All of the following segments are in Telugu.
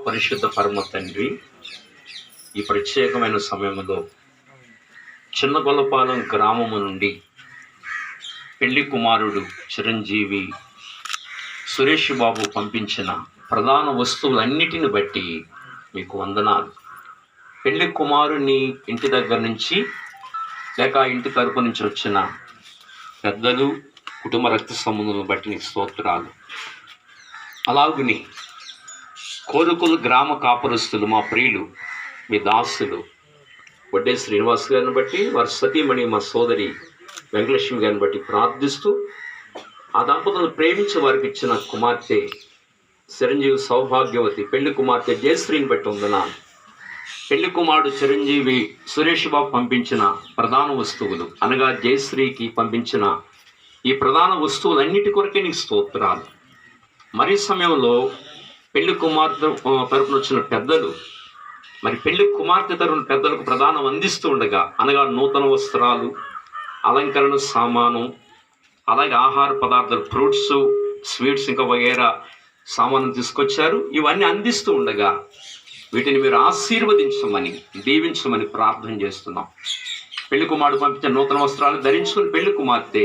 పరిశుద్ధ పరమ తండ్రి, ఈ ప్రత్యేకమైన సమయంలో చిన్నగొల్లపాలెం గ్రామము నుండి పెళ్లి కుమారుడు చిరంజీవి సురేష్ బాబు పంపించిన ప్రధాన వస్తువులన్నిటిని బట్టి మీకు వందనాలు. పెళ్లి కుమారుని ఇంటి దగ్గర నుంచి లేక ఇంటి తరపు నుంచి వచ్చిన పెద్దలు, కుటుంబ రక్త సంబంధులను బట్టి నీకు స్తోత్రాలు. అలాగుని కోరుకులు గ్రామ కాపురస్తులు, మా ప్రియులు, మీ దాసులు వడ్డే శ్రీనివాస్ గారిని బట్టి, వారి సతీమణి మా సోదరి వెంకటలక్ష్మి గారిని బట్టి ప్రార్థిస్తూ, ఆ దంపతులను ప్రేమించి వారికి ఇచ్చిన కుమార్తె చిరంజీవి సౌభాగ్యవతి పెళ్లి కుమార్తె జయశ్రీని బట్టి వందనాలు. పెళ్లి కుమారుడు చిరంజీవి సురేష్ బాబు పంపించిన ప్రధాన వస్తువులు అనగా జయశ్రీకి పంపించిన ఈ ప్రధాన వస్తువులన్నిటి కొరకే నీకు స్తోత్రాలు. మరి సమయంలో పెళ్లి కుమార్తె తరపున వచ్చిన పెద్దలు, మరి పెళ్లి కుమార్తె తరపున పెద్దలకు ప్రధానం అందిస్తూ ఉండగా అనగా నూతన వస్త్రాలు, అలంకరణ సామాను, అలాగే ఆహార పదార్థాలు, ఫ్రూట్స్, స్వీట్స్, ఇంకా వగేరా సామాను తీసుకొచ్చారు. ఇవన్నీ అందిస్తూ ఉండగా వీటిని మీరు ఆశీర్వదించమని, దీవించమని ప్రార్థన చేస్తున్నాం. పెళ్లి కుమారుడు పంపించిన నూతన వస్త్రాలు ధరించుకుని పెళ్లి కుమార్తె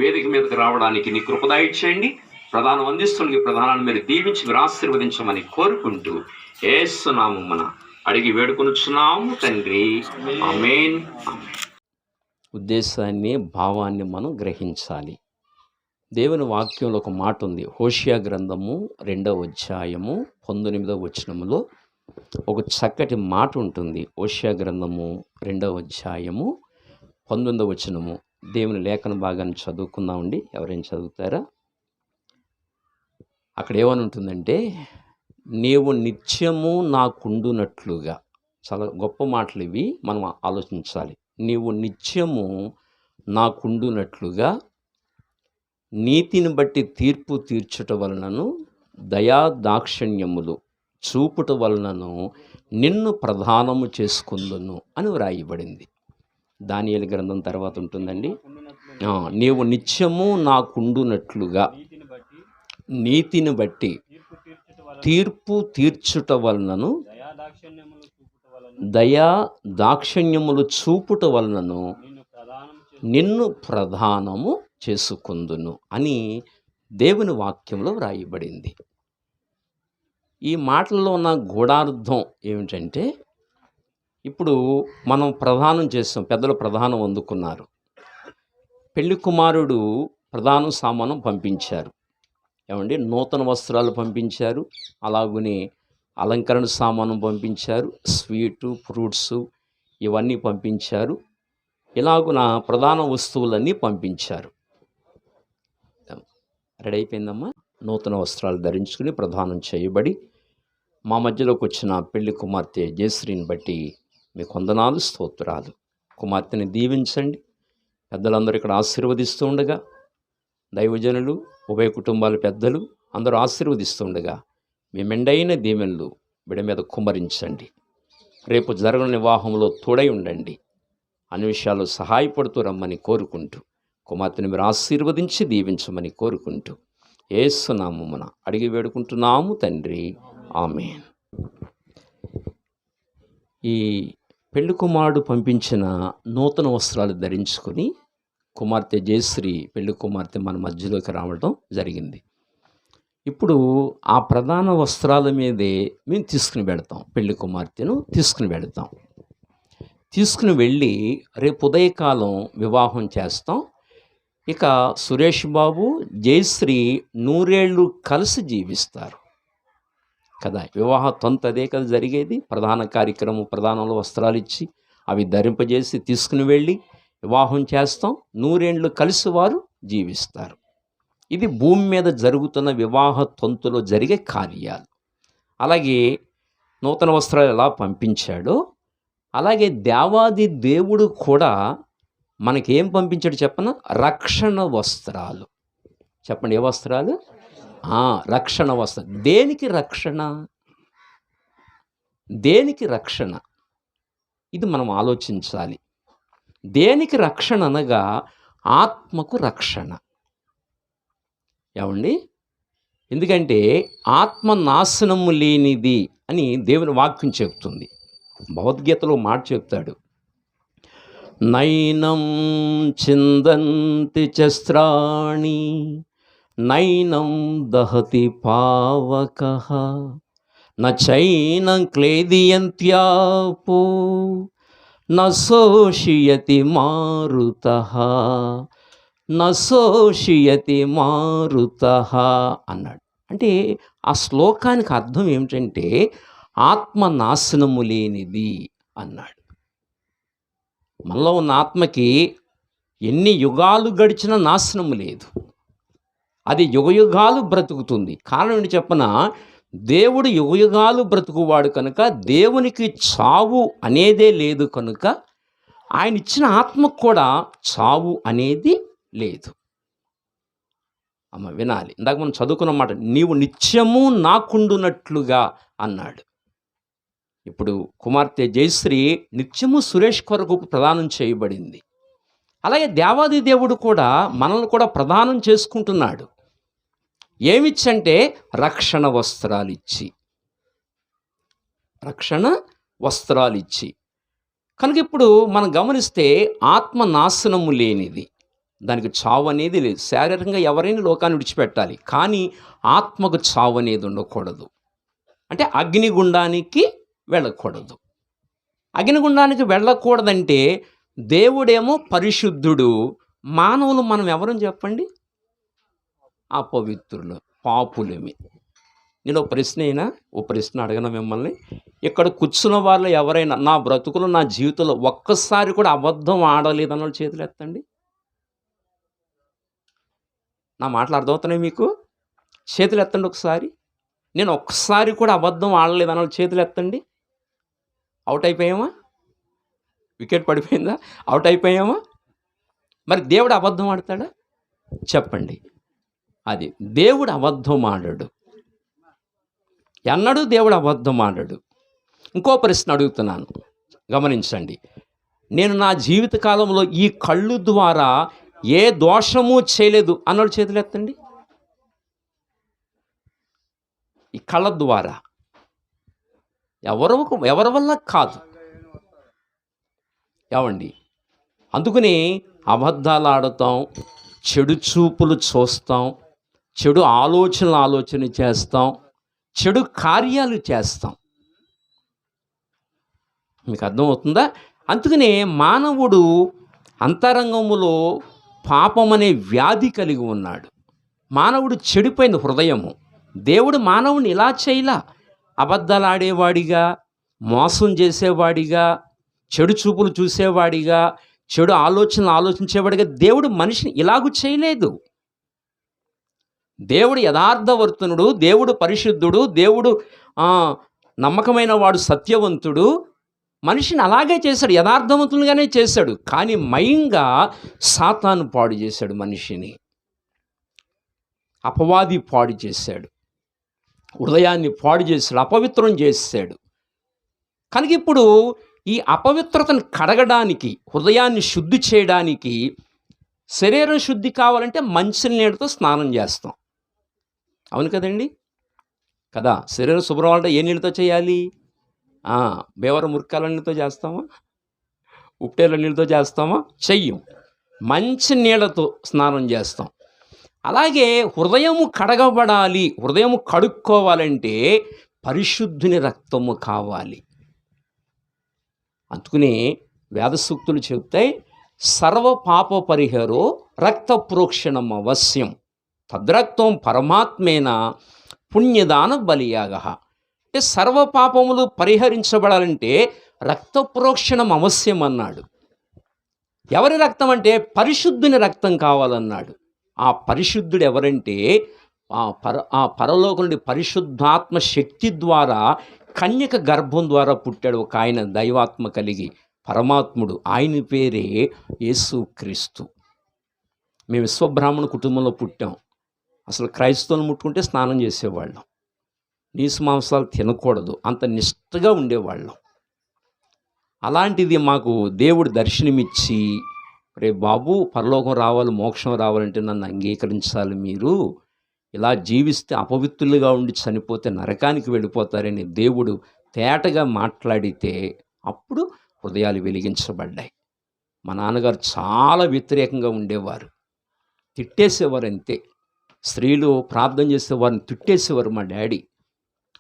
వేదిక మీదకి రావడానికి నీ కృపదయ చేయండి. ప్రధానం అందిస్తున్న ప్రధానాన్ని మీరు దీవించి మీరు ఆశీర్వదించమని కోరుకుంటూ యేసు నామమున అడిగి వేడుకొనుచున్నాము తండ్రి, ఆమేన్. ఉద్దేశాన్ని, భావాన్ని మనం గ్రహించాలి. దేవుని వాక్యంలో ఒక మాట ఉంది. హోషియా గ్రంథము 2వ అధ్యాయము 19వ వచనములో ఒక చక్కటి మాట ఉంటుంది. హోషియా గ్రంథము 2వ అధ్యాయము 19వ వచనము. దేవుని లేఖన భాగాన్ని చదువుకుందామండి. ఎవరైనా చదువుతారా? అక్కడ ఏమని ఉంటుందంటే, నీవు నిత్యము నాకుండునట్లుగా. చాలా గొప్ప మాటలు ఇవి, మనం ఆలోచించాలి. నీవు నిత్యము నాకుండునట్లుగా నీతిని బట్టి తీర్పు తీర్చుట వలనను దయా దాక్షిణ్యములు చూపుట వలనను నిన్ను ప్రధానము చేసుకుందును అని వ్రాయబడింది. దానియేలు గ్రంథం తర్వాత ఉంటుందండి. నీవు నిత్యము నాకుండునట్లుగా నీతిని బట్టి తీర్పు తీర్చుట వలనను దయా దాక్షిణ్యములు చూపుట వలనను నిన్ను ప్రధానము చేసుకుందును అని దేవుని వాక్యంలో వ్రాయబడింది. ఈ మాటల్లో ఉన్న గూఢార్థం ఏమిటంటే, ఇప్పుడు మనం ప్రధానం చేస్తాం, పెద్దలు ప్రధానం అందుకున్నారు. పెళ్లి కుమారుడు ప్రధాన సామానం పంపించారు. ఏమండి, నూతన వస్త్రాలు పంపించారు, అలాగనే అలంకరణ సామానం పంపించారు, స్వీటు, ఫ్రూట్స్ ఇవన్నీ పంపించారు. ఇలాగున ప్రధాన వస్తువులన్నీ పంపించారు. రెడీ అయిపోయిందమ్మా. నూతన వస్త్రాలు ధరించుకుని ప్రధానం చేయబడి మా మధ్యలోకి వచ్చిన పెళ్లి కుమార్తె జయశ్రీని బట్టి మీకు వందనాలు, స్తోత్రాలు. కుమార్తెని దీవించండి. పెద్దలందరూ ఇక్కడ ఆశీర్వదిస్తూ ఉండగా, దైవజనులు, ఉభయ కుటుంబాల పెద్దలు అందరూ ఆశీర్వదిస్తూ ఉండగా మీ మెండైన దీవెనలు బిడ మీద కుమ్మరించండి. రేపు జరగని వివాహంలో తోడై ఉండండి. అన్ని విషయాలు సహాయపడుతూ రమ్మని కోరుకుంటూ, కుమార్తెని మీరు ఆశీర్వదించి దీవించమని కోరుకుంటూ యేసు నామమున అడిగి వేడుకుంటున్నాము తండ్రి, ఆమేన్. ఈ పెళ్లి కుమారుడు పంపించిన నూతన వస్త్రాలు ధరించుకొని కుమార్తె జయశ్రీ పెళ్లి కుమార్తె మన మధ్యలోకి రావడం జరిగింది. ఇప్పుడు ఆ ప్రధాన వస్త్రాల మీదే మేము తీసుకుని వెళతాం. పెళ్లి కుమార్తెను తీసుకుని వెళతాం. తీసుకుని వెళ్ళి రేపు ఉదయకాలం వివాహం చేస్తాం. ఇక సురేష్ బాబు, జయశ్రీ 100 ఏళ్ళు కలిసి జీవిస్తారు కదా. వివాహ తంతు అదే కదా జరిగేది. ప్రధాన కార్యక్రమం, ప్రధానంలో వస్త్రాలు ఇచ్చి అవి ధరింపజేసి తీసుకుని వెళ్ళి వివాహం చేస్తాం. 100 ఏళ్ళు కలిసి వారు జీవిస్తారు. ఇది భూమి మీద జరుగుతున్న వివాహ తంతులో జరిగే కార్యాలు. అలాగే నూతన వస్త్రాలు ఎలా పంపించాడో అలాగే దేవాది దేవుడు కూడా మనకేం పంపించాడు చెప్పన? రక్షణ వస్త్రాలు. చెప్పండి, ఏ వస్త్రాలు? రక్షణ వస్త్రం. దేనికి రక్షణ? దేనికి రక్షణ? ఇది మనం ఆలోచించాలి. దేనికి రక్షణ అనగా ఆత్మకు రక్షణ. ఏమండి? ఎందుకంటే ఆత్మ నాశనము లేనిది అని దేవుని వాక్యం చెప్తుంది. భగవద్గీతలో మాట చెప్తాడు, నైనం చిందంతి చస్త్రాణి నైనం దహతి పావకః నైనం క్లేదయంత్యాపో నశోషయతి మారుతః నశోషయతి మారుతః అన్నాడు. అంటే ఆ శ్లోకానికి అర్థం ఏమిటంటే ఆత్మ నాశనము లేనిది అన్నాడు. మనలో ఉన్న ఆత్మకి ఎన్ని యుగాలు గడిచినా నాశనము లేదు, అది యుగయుగాలు బ్రతుకుతుంది. కారణం ఏంటి చెప్పన, దేవుడు యుగయుగాలు బ్రతుకువాడు కనుక దేవునికి చావు అనేదే లేదు కనుక ఆయన ఇచ్చిన ఆత్మకు కూడా చావు అనేది లేదు. అమ్మ వినాలి, ఇందాక మనం చదువుకున్న మాట, నీవు నిత్యము నాకుండునట్లుగా అన్నాడు. ఇప్పుడు కుమార్తె జయశ్రీ నిత్యము సురేష్ కొరకు ప్రదానం చేయబడింది. అలాగే దేవాది దేవుడు కూడా మనల్ని కూడా ప్రదానం చేసుకుంటున్నాడు. ఏమిచ్చంటే రక్షణ వస్త్రాలిచ్చి, రక్షణ వస్త్రాలిచ్చి. కనుక ఇప్పుడు మనం గమనిస్తే ఆత్మ నాశనము లేనిది, దానికి చావు అనేది లేదు. శారీరకంగా ఎవరైనా లోకాన్ని విడిచిపెట్టాలి, కానీ ఆత్మకు చావు అనేది ఉండకూడదు. అంటే అగ్నిగుండానికి వెళ్ళకూడదు. అగ్నిగుండానికి వెళ్ళకూడదంటే దేవుడేమో పరిశుద్ధుడు, మానవులు మనం ఎవరని చెప్పండి, అపవిత్రులు, పాపులమి. నేను ఓ ప్రశ్న అడగను మిమ్మల్ని. ఇక్కడ కూర్చున్న వాళ్ళు ఎవరైనా నా బ్రతుకులు నా జీవితంలో ఒక్కసారి కూడా అబద్ధం ఆడలేదన్న వాళ్ళు చేతులు ఎత్తండి. నా మాటలు అర్థమవుతున్నాయి మీకు? చేతులు ఎత్తండి ఒకసారి. నేను ఒక్కసారి కూడా అబద్ధం ఆడలేదన్న వాళ్ళు చేతులు ఎత్తండి. అవుట్ అయిపోయామా? వికెట్ పడిపోయిందా? అవుట్ అయిపోయామా? మరి దేవుడు అబద్ధం ఆడతాడా? చెప్పండి. అది దేవుడు అబద్ధం ఆడడు, ఎన్నడూ దేవుడు అబద్ధం ఆడడు. ఇంకో ప్రశ్న అడుగుతున్నాను, గమనించండి. నేను నా జీవిత కాలంలో ఈ కళ్ళు ద్వారా ఏ దోషము చేయలేదు అన్నాడు చేతులు ఎత్తండి. ఈ కళ్ళ ద్వారా ఎవరి వల్ల కాదు. ఏమండి, అందుకని అబద్ధాలు ఆడుతాం, చెడు చూపులు చూస్తాం, చెడు ఆలోచన చేస్తాం, చెడు కార్యాలు చేస్తాం. మీకు అర్థమవుతుందా? అందుకనే మానవుడు అంతరంగములో పాపం అనే వ్యాధి కలిగి ఉన్నాడు. మానవుడు చెడిపోయింది హృదయము. దేవుడు మానవుని ఇలా చేయలా, అబద్ధాలు ఆడేవాడిగా, మోసం చేసేవాడిగా, చెడు చూపులు చూసేవాడిగా, చెడు ఆలోచించేవాడిగా దేవుడు మనిషిని ఇలాగూ చేయలేదు. దేవుడు యథార్థవర్తనుడు, దేవుడు పరిశుద్ధుడు, దేవుడు నమ్మకమైన వాడు, సత్యవంతుడు. మనిషిని అలాగే చేశాడు, యథార్థవంతులుగానే చేశాడు. కానీ మయంగా సాతాను పాడు చేశాడు మనిషిని, అపవాది పాడు చేశాడు, హృదయాన్ని పాడు చేశాడు, అపవిత్రం చేశాడు. కనుక ఇప్పుడు ఈ అపవిత్రతను కడగడానికి, హృదయాన్ని శుద్ధి చేయడానికి, శరీరం శుద్ధి కావాలంటే మంచినీళ్ళతో స్నానం చేస్తాం. అవును కదండి? కదా. శరీరం శుభ్రం అంటే ఏ నీళ్ళతో చేయాలి? బేవర మురికాల నీళ్ళతో చేస్తామా? ఉప్పేల నీళ్ళతో చేస్తామా? చెయ్యం. మంచి నీళ్ళతో స్నానం చేస్తాం. అలాగే హృదయము కడగబడాలి, హృదయము కడుక్కోవాలంటే పరిశుద్ధుని రక్తము కావాలి. అందుకనే వేద సూక్తులు చెప్తాయి, సర్వ పాప పరిహారో రక్త ప్రోక్షణం అవశ్యం, తద్రక్తం పరమాత్మేన పుణ్యదాన బలియాగ. అంటే సర్వ పాపములు పరిహరించబడాలంటే రక్త ప్రోక్షణం అవశ్యం అన్నాడు. ఎవరి రక్తం అంటే పరిశుద్ధుని రక్తం కావాలన్నాడు. ఆ పరిశుద్ధుడు ఎవరంటే పరలోకం నుండి పరిశుద్ధాత్మ శక్తి ద్వారా కన్యక గర్భం ద్వారా పుట్టాడు ఒక ఆయన, దైవాత్మ కలిగి పరమాత్ముడు. ఆయన పేరే యేసుక్రీస్తు. మేము విశ్వబ్రాహ్మణ కుటుంబంలో పుట్టాం. అసలు క్రైస్తవులు ముట్టుకుంటే స్నానం చేసేవాళ్ళం, నీసు మాంసాలు తినకూడదు, అంత నిష్ఠగా ఉండేవాళ్ళం. అలాంటిది మాకు దేవుడు దర్శనమిచ్చి, రే బాబు పరలోకం రావాలి, మోక్షం రావాలంటే నన్ను అంగీకరించాలి మీరు, ఇలా జీవిస్తే అపవిత్రులుగా ఉండి చనిపోతే నరకానికి వెళ్ళిపోతారని దేవుడు తేటగా మాట్లాడితే అప్పుడు హృదయాలు వెలిగించబడ్డాయి. మా నాన్నగారు చాలా వ్యతిరేకంగా ఉండేవారు, తిట్టేసేవారు అంతే. స్త్రీలు ప్రార్థన చేసే వారిని తిట్టేసేవారు మా డాడీ.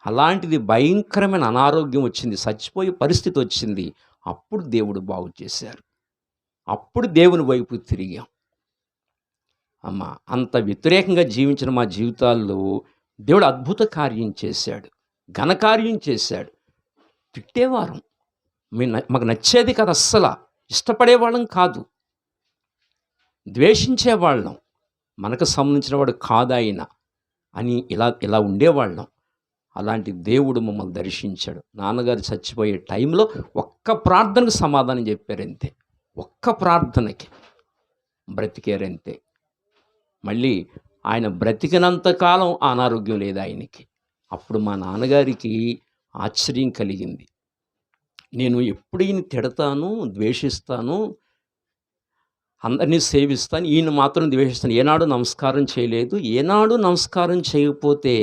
అలాంటిది భయంకరమైన అనారోగ్యం వచ్చింది, చచ్చిపోయే పరిస్థితి వచ్చింది. అప్పుడు దేవుడు బాగు చేశారు, అప్పుడు దేవుని వైపు తిరిగాం. అమ్మ, అంత వ్యతిరేకంగా జీవించిన మా జీవితాల్లో దేవుడు అద్భుత కార్యం చేశాడు, ఘనకార్యం చేశాడు. తిట్టేవారం, మాకు నచ్చేది కాదు, అస్సలు ఇష్టపడేవాళ్ళం కాదు, ద్వేషించేవాళ్ళం. మనకు సంబంధించిన వాడు కాదాయన అని ఇలా ఉండేవాళ్ళం. అలాంటి దేవుడు మమ్మల్ని దర్శించాడు. నాన్నగారు చచ్చిపోయే టైంలో ఒక్క ప్రార్థనకు సమాధానం చెప్పారంతే, ఒక్క ప్రార్థనకి బ్రతికారంతే. మళ్ళీ ఆయన బ్రతికినంతకాలం అనారోగ్యం లేదు ఆయనకి. అప్పుడు మా నాన్నగారికి ఆశ్చర్యం కలిగింది. నేను ఎప్పుడు ఈయన తిడతాను, ద్వేషిస్తాను, అందరినీ సేవిస్తాను, ఈయన మాత్రం ద్వేషిస్తాను. ఏనాడు నమస్కారం చేయలేదు, ఏనాడు నమస్కారం చేయకపోతే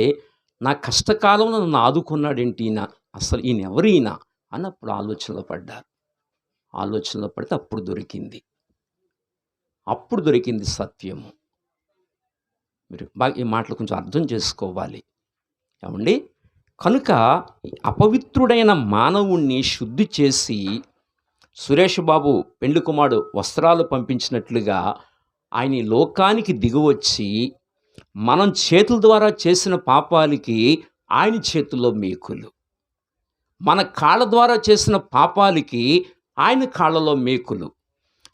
నా కష్టకాలంలో నన్ను ఆదుకున్నాడేంటి ఈయన, అసలు ఈయన ఎవరు ఈయన అన్నప్పుడు ఆలోచనలో పడ్డారు. ఆలోచనలో పడితే అప్పుడు దొరికింది సత్యము. మీరు బాగా ఈ మాటలు కొంచెం అర్థం చేసుకోవాలి ఏమండి. కనుక అపవిత్రుడైన మానవుణ్ణి శుద్ధి చేసి సురేష్ బాబు పెండ్లి కుమారుడు వస్త్రాలు పంపించినట్లుగా ఆయన ఈ లోకానికి దిగివచ్చి మనం చేతుల ద్వారా చేసిన పాపాలకి ఆయన చేతుల్లో మేకులు, మన కాళ్ళ ద్వారా చేసిన పాపాలకి ఆయన కాళ్ళలో మేకులు,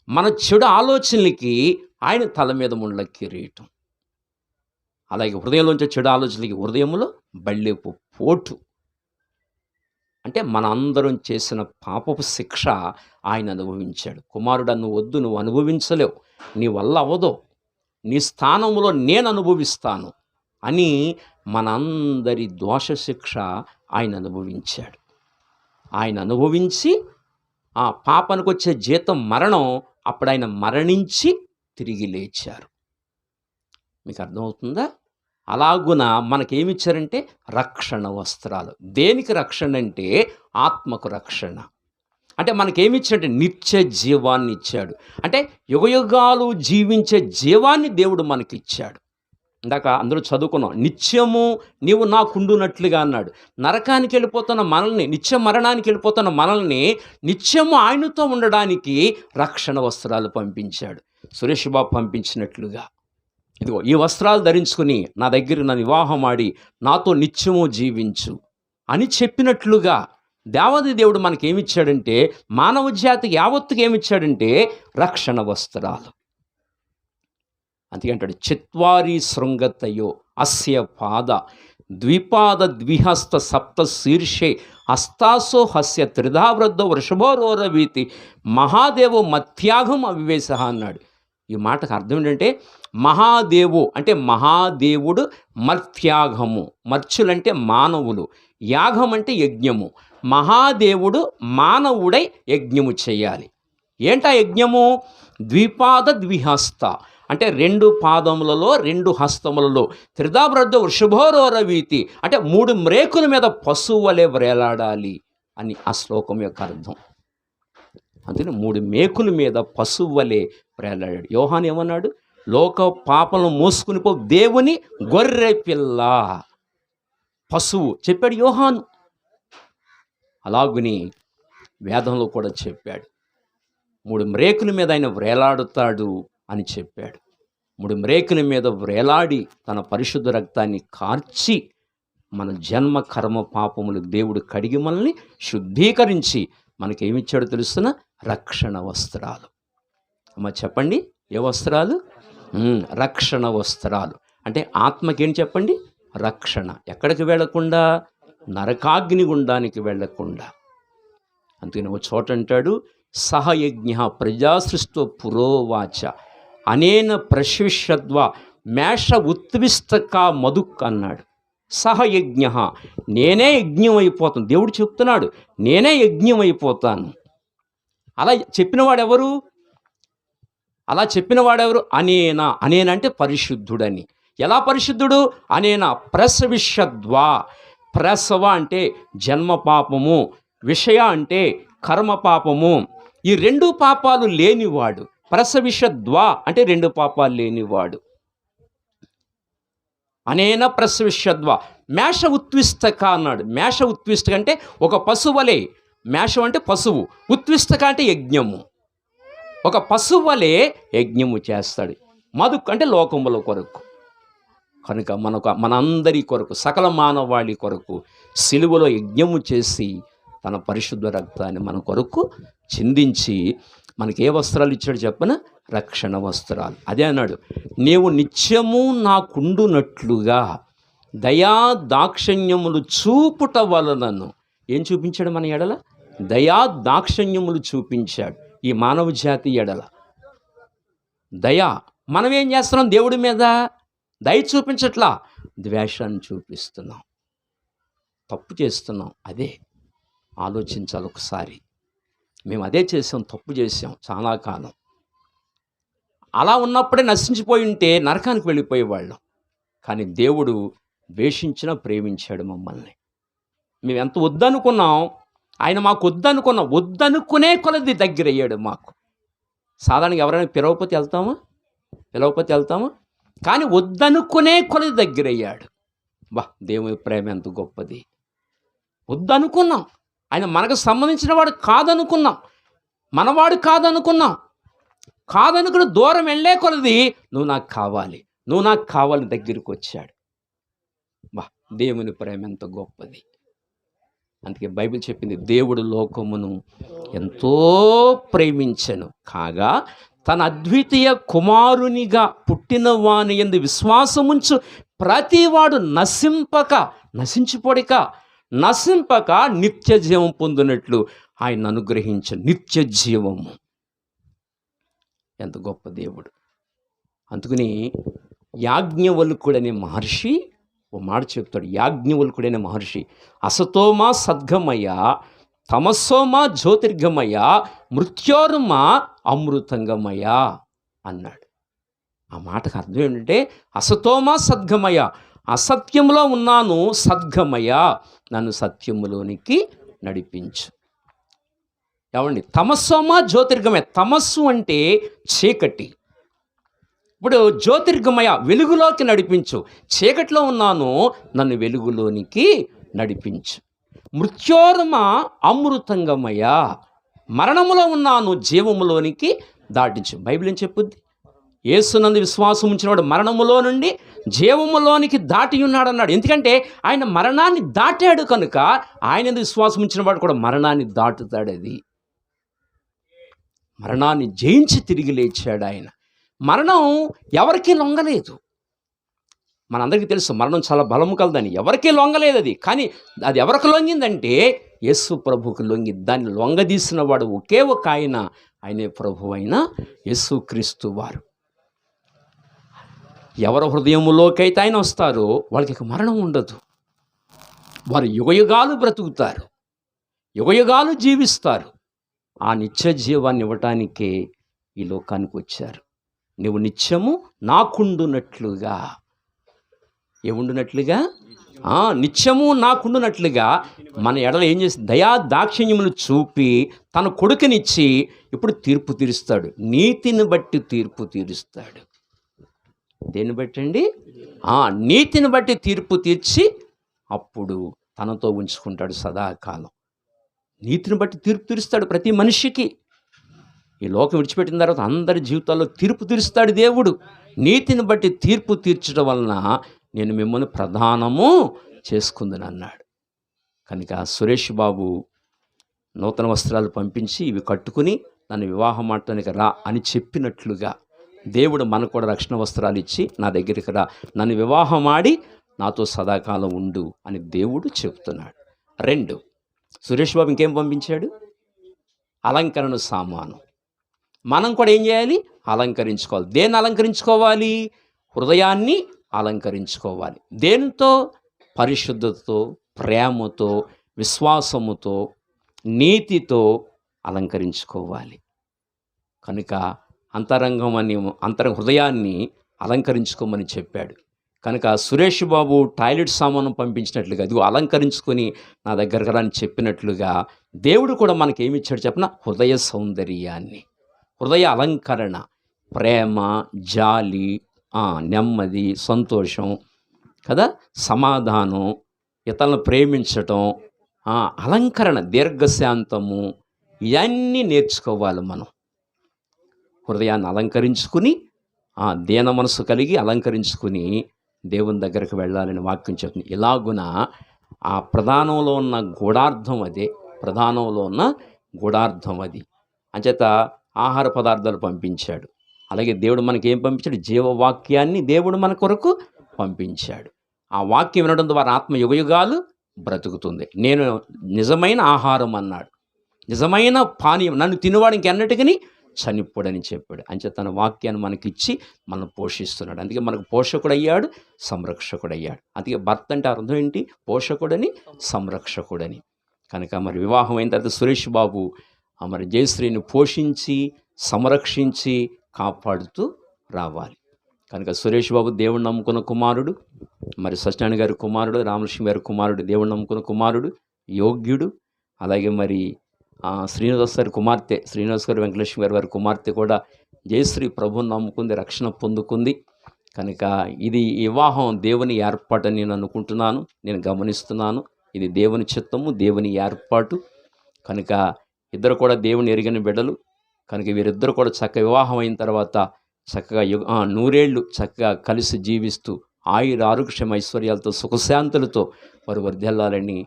మన చెడు ఆలోచనలకి ఆయన తల మీద ముళ్ళ కిరీటం. అలాగే హృదయంలోంచి చెడు ఆలోచనలకి హృదయంలో బళ్ళేపు పోటు. అంటే మనందరం చేసిన పాపపు శిక్ష ఆయన అనుభవించాడు. కుమారుడా, నువ్వు వద్దు, నువ్వు అనుభవించలేవు, నీ వల్ల అవ్వదు, నీ స్థానంలో నేను అనుభవిస్తాను అని మనందరి దోష శిక్ష ఆయన అనుభవించాడు. ఆయన అనుభవించి ఆ పాపానికి వచ్చే జీతం మరణం, అప్పుడు ఆయన మరణించి తిరిగి లేచారు. మీకు అర్థమవుతుందా? అలాగున మనకేమిచ్చారంటే రక్షణ వస్త్రాలు. దేనికి రక్షణ అంటే ఆత్మకు రక్షణ. అంటే మనకేమిచ్చాడంటే నిత్య జీవాన్ని ఇచ్చాడు. అంటే యుగయుగాలు జీవించే జీవాన్ని దేవుడు మనకిచ్చాడు. ఇందాక అందరూ చదువుకున్నాం, నిత్యము నీవు నాకుండునట్లుగా అన్నాడు. నరకానికి వెళ్ళిపోతున్న మనల్ని, నిత్య మరణానికి వెళ్ళిపోతున్న మనల్ని నిత్యము ఆయనతో ఉండడానికి రక్షణ వస్త్రాలు పంపించాడు. సురేష్ బాబు పంపించినట్లుగా ఇదిగో ఈ వస్త్రాలు ధరించుకుని నా దగ్గర నా వివాహం ఆడి నాతో నిత్యము జీవించు అని చెప్పినట్లుగా దేవాది దేవుడు మనకేమిచ్చాడంటే, మానవ జాతికి యావత్తుకి ఏమిచ్చాడంటే రక్షణ వస్త్రాలు. అందుకే అంటాడు, చత్వారి శృంగతయో అస్య పాద ద్విపాద ద్విహస్త సప్త శీర్షే హస్తాసో హస్య త్రిధావృద్ధ వృషభోరోరవీతి మహాదేవో మత్యాగం అవివేశ అన్నాడు. ఈ మాటకు అర్థం ఏంటంటే, మహాదేవు అంటే మహాదేవుడు, మర్త్యాగము, మర్చులంటే మానవులు, యాగం అంటే యజ్ఞము. మహాదేవుడు మానవుడై యజ్ఞము చేయాలి. ఏంటా యజ్ఞము? ద్విపాద ద్విహస్త అంటే 2 పాదములలో 2 హస్తములలో, త్రిధావృద్ధ వృషభోరోరవీతి అంటే 3 మ్రేకుల మీద పశువు వలె వ్రేలాడాలి అని ఆ శ్లోకం యొక్క అర్థం. అందుకని 3 మేకుల మీద పశువు వలె వ్రేలాడాడు. యోహాను ఏమన్నాడు? లోక పాపలను మోసుకుని పో దేవుని గొర్రె పిల్ల, పశువు చెప్పాడు యోహాను. అలాగుని వేదంలో కూడా చెప్పాడు, 3 మ్రేకుల మీద ఆయన వ్రేలాడుతాడు అని చెప్పాడు. 3 మ్రేకుల మీద వ్రేలాడి తన పరిశుద్ధ రక్తాన్ని కార్చి మన జన్మ కర్మ పాపములు దేవుడు కడిగి మనల్ని శుద్ధీకరించి మనకేమిచ్చాడో తెలుస్తున్న రక్షణ వస్త్రాలు. అమ్మ చెప్పండి, ఏ వస్త్రాలు? రక్షణ వస్త్రాలు. అంటే ఆత్మకేం చెప్పండి? రక్షణ. ఎక్కడికి వెళ్లకుండా? నరకాగ్ని గుండానికి వెళ్లకుండా. అందుకని ఒక చోట అంటాడు, సహయజ్ఞ ప్రజాసృష్టో పురోవాచ అనేన ప్రశిష్యద్వా మేష ఉత్విష్టక మధుక్ అన్నాడు. సహయజ్ఞ, నేనే యజ్ఞం అయిపోతాను. దేవుడు చెప్తున్నాడు, నేనే యజ్ఞం అయిపోతాను. అలా చెప్పినవాడెవరు? అనేనంటే పరిశుద్ధుడని. ఎలా పరిశుద్ధుడు? అనేన ప్రసవిష్యద్వా. ప్రసవ అంటే జన్మ పాపము, విషయ అంటే కర్మ పాపము. ఈ 2 పాపాలు లేనివాడు. ప్రసవిష్యద్వా అంటే 2 పాపాలు లేనివాడు. అనేన ప్రసవిష్యద్వా. మేష ఉత్విష్టక అన్నాడు. మేష ఉత్విష్టక అంటే ఒక పశువలే. మేషం అంటే పశువు, ఉత్విష్టక అంటే యజ్ఞము. ఒక పశువు వలె యజ్ఞము చేస్తాడు. మధుక్ అంటే లోకముల కొరకు. కనుక మనందరి కొరకు, సకల మానవాళి కొరకు సిలువలో యజ్ఞము చేసి తన పరిశుద్ధ రక్తాన్ని మన కొరకు చిందించి మనకి ఏ వస్త్రాలు ఇచ్చాడు చెప్పన? రక్షణ వస్త్రాలు. అదే అన్నాడు, నీవు నిత్యము నాకుండునట్లుగా దయా దాక్షిణ్యములు చూపుట వలనను. ఏం చూపించాడు మన ఎడల? దయా దాక్షిణ్యములు చూపించాడు ఈ మానవ జాతి ఎడల. దయా. మనం ఏం చేస్తున్నాం? దేవుడి మీద దయ చూపించట్లా, ద్వేషాన్ని చూపిస్తున్నాం, తప్పు చేస్తున్నాం. అదే ఆలోచించాలి ఒకసారి. మేము అదే చేసాం, తప్పు చేసాం చాలా కాలం. అలా ఉన్నప్పుడే నశించిపోయి ఉంటే నరకానికి వెళ్ళిపోయేవాళ్ళం. కానీ దేవుడు ద్వేషించినా ప్రేమించాడు మమ్మల్ని. మేము ఎంత వద్దనుకున్నాం, ఆయన మాకు వద్దనుకున్నాం, వద్దనుకునే కొలది దగ్గర అయ్యాడు మాకు. సాధారణంగా ఎవరైనా పిలవకపోతే వెళ్తామా? కానీ వద్దనుకునే కొలది దగ్గర అయ్యాడు. దేవుని ప్రేమ ఎంత గొప్పది. వద్దనుకున్నాం, ఆయన మనకు సంబంధించిన వాడు కాదనుకున్నాం, మనవాడు కాదనుకుని దూరం వెళ్ళే కొలది నువ్వు నాకు కావాలి దగ్గరికి వచ్చాడు. దేవుని ప్రేమ ఎంత గొప్పది. అందుకే బైబిల్ చెప్పింది, దేవుడు లోకమును ఎంతో ప్రేమించెను కాగా తన అద్వితీయ కుమారునిగా పుట్టిన వాని యందు విశ్వాసముంచు ప్రతివాడు నశింపక నిత్య జీవం పొందినట్లు ఆయన అనుగ్రహించిన నిత్య జీవము. ఎంత గొప్ప దేవుడు. అందుకని యాజ్ఞవల్కుడనే మహర్షి ఓ మాట చెప్తాడు. యాజ్ఞవల్కుడనే మహర్షి అసతోమా సద్గమయ, తమస్సోమా జ్యోతిర్గమయ, మృత్యోర్మా అమృతంగమయ అన్నాడు. ఆ మాటకు అర్థం ఏంటంటే, అసతోమా సద్గమయ, అసత్యంలో ఉన్నాను, సద్గమయ నన్ను సత్యములోనికి నడిపించు. ఏమండి? తమస్సోమా జ్యోతిర్గమయ. తమస్సు అంటే చీకటి. ఇప్పుడు జ్యోతిర్గమయ వెలుగులోకి నడిపించు. చీకటిలో ఉన్నాను, నన్ను వెలుగులోనికి నడిపించు. మృత్యోర్మ అమృతంగమయ, మరణములో ఉన్నాను, జీవములోనికి దాటించు. బైబిల్ ఏం చెప్పుద్ది? యేసునందు విశ్వాసం ఉంచినవాడు మరణములో నుండి జీవములోనికి దాటి ఉన్నాడు అన్నాడు. ఎందుకంటే ఆయన మరణాన్ని దాటాడు కనుక ఆయన విశ్వాసం ఉంచినవాడు కూడా మరణాన్ని దాటుతాడు. అది మరణాన్ని జయించి తిరిగి లేచాడు ఆయన. మరణం ఎవరికీ లొంగలేదు. మనందరికీ తెలుసు మరణం చాలా బలము కలదని. ఎవరికీ లొంగలేదు అది. కానీ అది ఎవరికి లొంగిందంటే యేసు ప్రభువుకి లొంగి. దాన్ని లొంగదీసిన వాడు ఒకే ఒక ఆయనే ప్రభు అయిన యేసుక్రీస్తు వారు. ఎవరి హృదయములోకైతే ఆయన వస్తారో వాళ్ళకి ఇక మరణం ఉండదు. వారు యుగయుగాలు బ్రతుకుతారు, యుగయుగాలు జీవిస్తారు. ఆ నిత్య జీవాన్ని ఇవ్వటానికే ఈ లోకానికి వచ్చారు. నువ్వు నిత్యము నాకుండునట్లుగా. ఏముండునట్లుగా? నిత్యము నాకుండునట్లుగా మన ఎడల ఏం చేసి దయా దాక్షిణ్యములు చూపి తన కొడుకునిచ్చి ఇప్పుడు తీర్పు తీరుస్తాడు. నీతిని బట్టి తీర్పు తీరుస్తాడు. దేన్ని బట్టి అండి? నీతిని బట్టి తీర్పు తీర్చి అప్పుడు తనతో ఉంచుకుంటాడు సదాకాలం. నీతిని బట్టి తీర్పు తీరుస్తాడు ప్రతి మనిషికి. ఈ లోకం విడిచిపెట్టిన తర్వాత అందరి జీవితాల్లో తీర్పు తీరుస్తాడు దేవుడు. నీతిని బట్టి తీర్పు తీర్చడం వలన నేను మిమ్మల్ని ప్రధానము చేసుకుందని అన్నాడు. కనుక సురేష్ బాబు నూతన వస్త్రాలు పంపించి ఇవి కట్టుకుని నన్ను వివాహం ఆడటానికి రా అని చెప్పినట్లుగా దేవుడు మనకు కూడా రక్షణ వస్త్రాలు ఇచ్చి నా దగ్గరికి రా, నన్ను వివాహం ఆడి నాతో సదాకాలం ఉండు అని దేవుడు చెప్తున్నాడు. 2, సురేష్ బాబు ఇంకేం పంపించాడు? అలంకరణ సామాను. మనం కూడా ఏం చేయాలి? అలంకరించుకోవాలి. దేన్ని అలంకరించుకోవాలి? హృదయాన్ని అలంకరించుకోవాలి. దేనితో? పరిశుద్ధతతో, ప్రేమతో, విశ్వాసముతో, నీతితో అలంకరించుకోవాలి. కనుక అంతరంగ హృదయాన్ని అలంకరించుకోమని చెప్పాడు. కనుక సురేష్ బాబు టాయిలెట్ సామాను పంపించినట్లుగా ఇదిగో అలంకరించుకొని నా దగ్గరకు రా అని చెప్పినట్లుగా దేవుడు కూడా మనకి ఏమి ఇచ్చాడు చెప్పిన హృదయ సౌందర్యాన్ని, హృదయ అలంకరణ, ప్రేమ, జాలి, నెమ్మది, సంతోషం కదా, సమాధానం, ఇతరులను ప్రేమించటం, అలంకరణ, దీర్ఘశాంతము, ఇవన్నీ నేర్చుకోవాలి మనం. హృదయాన్ని అలంకరించుకుని దీన మనసు కలిగి అలంకరించుకుని దేవుని దగ్గరకు వెళ్ళాలని వాక్యం చెప్తుంది. ఇలాగున ఆ ప్రధానంలో ఉన్న గూఢార్థం అదే, ప్రధానంలో ఉన్న గూఢార్థం అది. అంచేత ఆహార పదార్థాలు పంపించాడు. అలాగే దేవుడు మనకి ఏం పంపించాడు? జీవవాక్యాన్ని దేవుడు మన కొరకు పంపించాడు. ఆ వాక్యం వినడం ద్వారా ఆత్మ యుగయుగాలు బ్రతుకుతుంది. నేను నిజమైన ఆహారం అన్నాడు, నిజమైన పానీయం, నన్ను తినేవాడు ఇంకెన్నటికీ చనిపోడని చెప్పాడు. అంచేత తన వాక్యాన్ని మనకిచ్చి మనం పోషిస్తున్నాడు. అందుకే మనకు పోషకుడయ్యాడు, సంరక్షకుడయ్యాడు. అందుకే భర్త అంటే అర్థం ఏంటి? పోషకుడని, సంరక్షకుడని. కనుక మరి వివాహం అయిన తర్వాత సురేష్ బాబు మరి జయశ్రీని పోషించి సంరక్షించి కాపాడుతూ రావాలి. కనుక సురేష్ బాబు దేవుణ్ణి నమ్ముకున్న కుమారుడు, మరి సత్యనారాయణ గారి కుమారుడు, రామలక్ష్మి గారి కుమారుడు, దేవుణ్ణి నమ్ముకున్న కుమారుడు, యోగ్యుడు. అలాగే మరి శ్రీనివాస్ గారి కుమార్తె, శ్రీనివాస్ గారు వెంకటలక్ష్మి గారి వారి కుమార్తె కూడా జయశ్రీ ప్రభువుని నమ్ముకుంది, రక్షణ పొందుకుంది. కనుక ఇది వివాహం దేవుని ఏర్పాటు అని నేను అనుకుంటున్నాను, నేను గమనిస్తున్నాను. ఇది దేవుని చిత్తము, దేవుని ఏర్పాటు. కనుక ఇద్దరు కూడా దేవుని ఎరిగిన బిడ్డలు. కనుక వీరిద్దరు కూడా చక్కగా వివాహం అయిన తర్వాత చక్కగా నూరేళ్ళు చక్కగా కలిసి జీవిస్తూ ఆయుర ఆరోగ్యం ఐశ్వర్యాలతో సుఖశాంతులతో వారు వర్ధిల్లాలని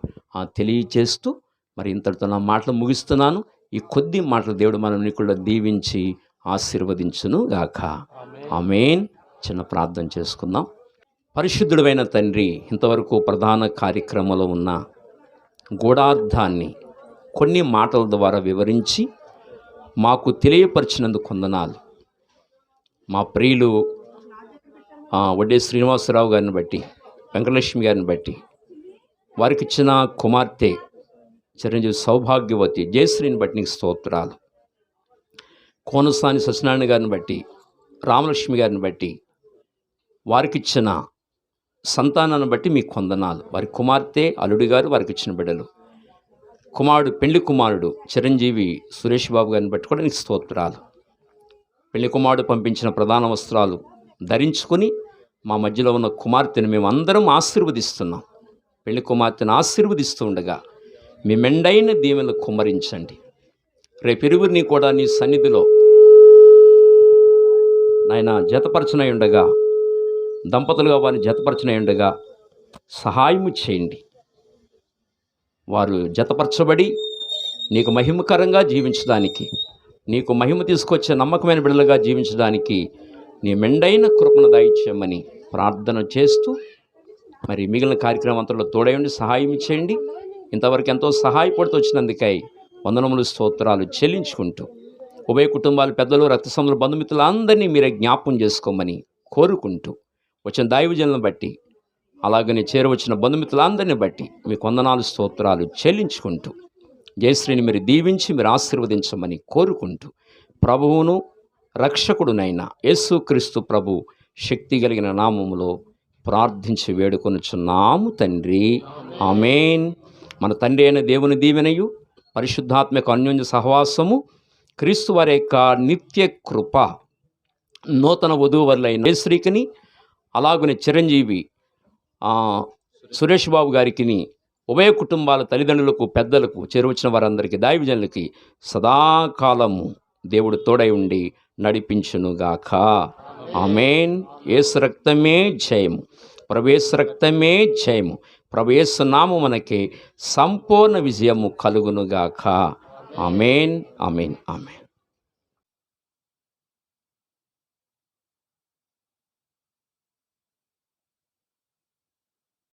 తెలియచేస్తూ మరి ఇంతటితో నా మాటలు ముగిస్తున్నాను. ఈ కొద్ది మాటలు దేవుడు మనల్ని కూడా దీవించి ఆశీర్వదించును గాక. ఆమేన్. చిన్న ప్రార్థన చేసుకుందాం. పరిశుద్ధుడైన తండ్రి, ఇంతవరకు ప్రధాన కార్యక్రమంలో ఉన్న గూఢార్థాన్ని కొన్ని మాటల ద్వారా వివరించి మాకు తెలియపరిచినందుకు వందనాలు. మా ప్రియులు వడ్డే శ్రీనివాసరావు గారిని బట్టి, వెంకటలక్ష్మి గారిని బట్టి, వారికి ఇచ్చిన కుమార్తె చిరంజీవి సౌభాగ్యవతి జయశ్రీని బట్టి నీకు స్తోత్రాలు. కోనసాని సత్యనారాయణ గారిని బట్టి, రామలక్ష్మి గారిని బట్టి, వారికి ఇచ్చిన సంతానాన్ని బట్టి మీకు వందనాలు. వారి కుమార్తె, అల్లుడి గారు, వారికి ఇచ్చిన బిడ్డలు, కుమారుడు, పెళ్లి కుమారుడు చిరంజీవి సురేష్ బాబు గారిని బట్టి కూడా నీకు స్తోత్రాలు. పెళ్లి కుమారుడు పంపించిన ప్రధాన వస్త్రాలు ధరించుకొని మా మధ్యలో ఉన్న కుమార్తెను మేము అందరం ఆశీర్వదిస్తున్నాం. పెళ్లి కుమార్తెను ఆశీర్వదిస్తూ ఉండగా మీ మెండైన దీవెనలు కుమ్మరించండి. రేపిరువురిని కూడా నీ సన్నిధిలో నాయన జతపరచనై ఉండగా, దంపతులుగా వారిని జతపరచనై ఉండగా సహాయము చేయండి. వారు జతపరచబడి నీకు మహిమకరంగా జీవించడానికి, నీకు మహిమ తీసుకొచ్చే నమ్మకమైన బిడ్డలుగా జీవించడానికి నీ మెండైన కృపను దయచేయమని ప్రార్థన చేస్తూ మరి మిగిలిన కార్యక్రమం అంతలో తోడయండి, సహాయం చేయండి. ఇంతవరకు ఎంతో సహాయపడుతూ వచ్చినందుకై వందనములు, స్తోత్రాలు చెల్లించుకుంటూ ఉభయ కుటుంబాలు, పెద్దలు, రక్త సంబంధులు, బంధుమిత్రులందరినీ మీరే జ్ఞాపకం చేసుకోమని కోరుకుంటూ వచ్చిన దైవజనులను బట్టి, అలాగనే చేరవచ్చిన బంధుమిత్రులందరినీ బట్టి మీకు వందనాలు, స్తోత్రాలు చెల్లించుకుంటూ జయశ్రీని మీరు దీవించి మీరు ఆశీర్వదించమని కోరుకుంటూ ప్రభువును రక్షకుడునైన యేసుక్రీస్తు ప్రభు శక్తి కలిగిన నామములో ప్రార్థించి వేడుకొనుచున్నాము తండ్రి. ఆమేన్. మన తండ్రి అయిన దేవుని దీవెనయు, పరిశుద్ధాత్మక అన్యోన్య సహవాసము, క్రీస్తు వారి యొక్క నిత్య కృప, నూతన వధూవరులైన జయశ్రీకిని, అలాగనే చిరంజీవి సురేష్ బాబు గారికి, ఉభయ కుటుంబాల తల్లిదండ్రులకు, పెద్దలకు, చేరువచ్చిన వారందరికీ, దైవజనులకి సదాకాలము దేవుడు తోడై ఉండి నడిపించునుగాక. ఆమేన్. యేసు రక్తమే జయము, ప్రభు యేసు రక్తమే జయము, ప్రభు యేసు నామము మనకి సంపూర్ణ విజయము కలుగునుగాక. ఆమేన్. ఆమేన్. ఆమేన్.